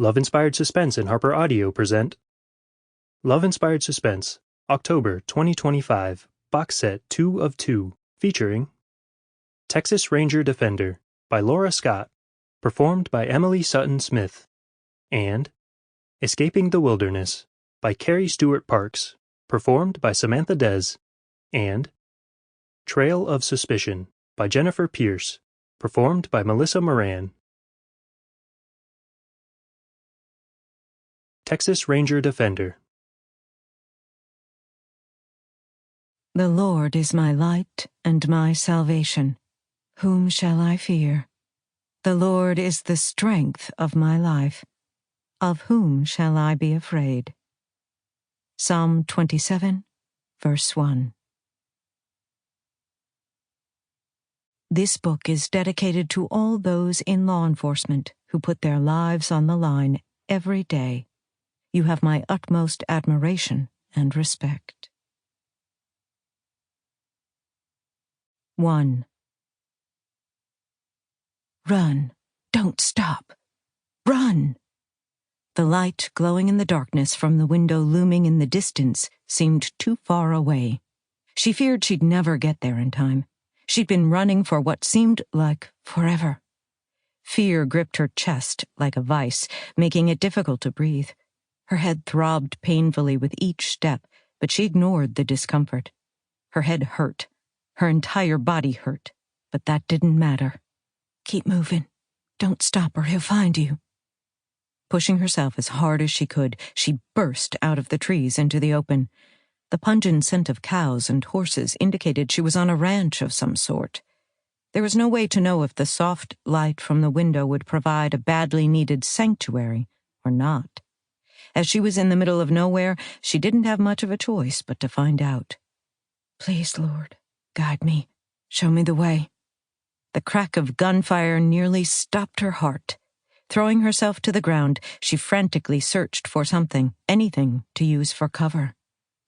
Love Inspired Suspense and HarlequinAudio present Love Inspired Suspense, October 2025, Box Set 2 of 2, featuring Texas Ranger Defender by Laura Scott, performed by Emily Sutton-Smith, and Escaping the Wilderness by Carrie Stuart Parks, performed by Samantha Desz, and Trail of Suspicion by Jennifer Pierce, performed by Melissa Moran. Texas Ranger Defender. The Lord is my light and my salvation. Whom shall I fear? The Lord is the strength of my life. Of whom shall I be afraid? Psalm 27, verse 1. This book is dedicated to all those in law enforcement who put their lives on the line every day. You have my utmost admiration and respect. 1. Run. Don't stop. Run! The light glowing in the darkness from the window looming in the distance seemed too far away. She feared she'd never get there in time. She'd been running for what seemed like forever. Fear gripped her chest like a vice, making it difficult to breathe. Her head throbbed painfully with each step, but she ignored the discomfort. Her head hurt. Her entire body hurt, but that didn't matter. Keep moving. Don't stop or he'll find you. Pushing herself as hard as she could, she burst out of the trees into the open. The pungent scent of cows and horses indicated she was on a ranch of some sort. There was no way to know if the soft light from the window would provide a badly needed sanctuary or not. As she was in the middle of nowhere, she didn't have much of a choice but to find out. Please, Lord, guide me. Show me the way. The crack of gunfire nearly stopped her heart. Throwing herself to the ground, she frantically searched for something, anything to use for cover.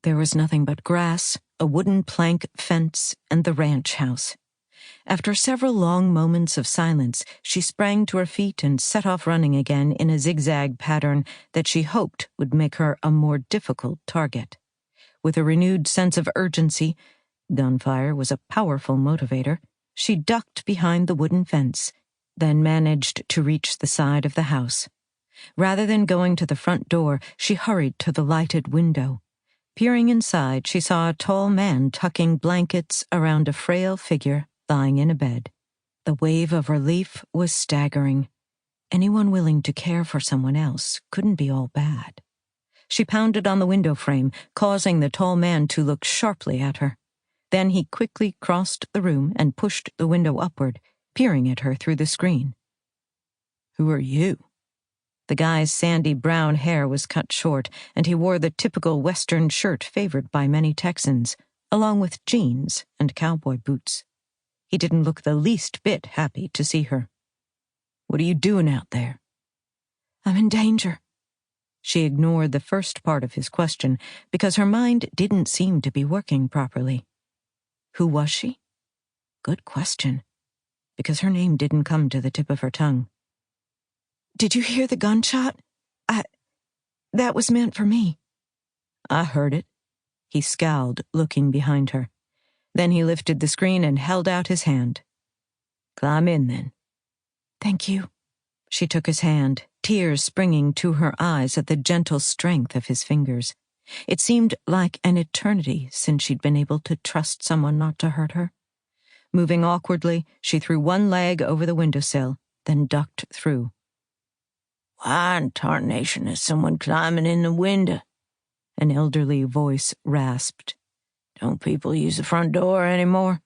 There was nothing but grass, a wooden plank fence, and the ranch house. After several long moments of silence, she sprang to her feet and set off running again in a zigzag pattern that she hoped would make her a more difficult target. With a renewed sense of urgency, gunfire was a powerful motivator, she ducked behind the wooden fence, then managed to reach the side of the house. Rather than going to the front door, she hurried to the lighted window. Peering inside, she saw a tall man tucking blankets around a frail figure lying in a bed. The wave of relief was staggering. Anyone willing to care for someone else couldn't be all bad. She pounded on the window frame, causing the tall man to look sharply at her. Then he quickly crossed the room and pushed the window upward, peering at her through the screen. "Who are you?" The guy's sandy brown hair was cut short, and he wore the typical Western shirt favored by many Texans, along with jeans and cowboy boots. He didn't look the least bit happy to see her. "What are you doing out there?" "I'm in danger." She ignored the first part of his question because her mind didn't seem to be working properly. Who was she? Good question, because her name didn't come to the tip of her tongue. "Did you hear the gunshot? That was meant for me." "I heard it." He scowled, looking behind her. Then he lifted the screen and held out his hand. "Climb in, then." "Thank you." She took his hand, tears springing to her eyes at the gentle strength of his fingers. It seemed like an eternity since she'd been able to trust someone not to hurt her. Moving awkwardly, she threw one leg over the windowsill, then ducked through. "Why in tarnation is someone climbing in the window?" An elderly voice rasped. "Don't people use the front door anymore?"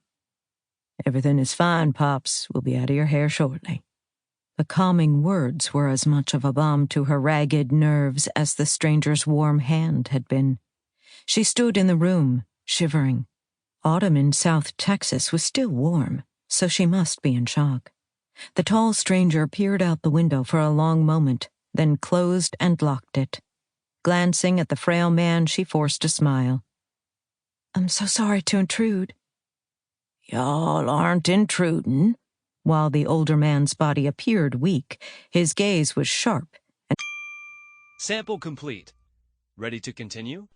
"Everything is fine, Pops. We'll be out of your hair shortly." The calming words were as much of a balm to her ragged nerves as the stranger's warm hand had been. She stood in the room, shivering. Autumn in South Texas was still warm, so she must be in shock. The tall stranger peered out the window for a long moment, then closed and locked it. Glancing at the frail man, she forced a smile. "I'm so sorry to intrude." "Y'all aren't intruding." While the older man's body appeared weak, his gaze was sharp, and Sample complete. Ready to continue?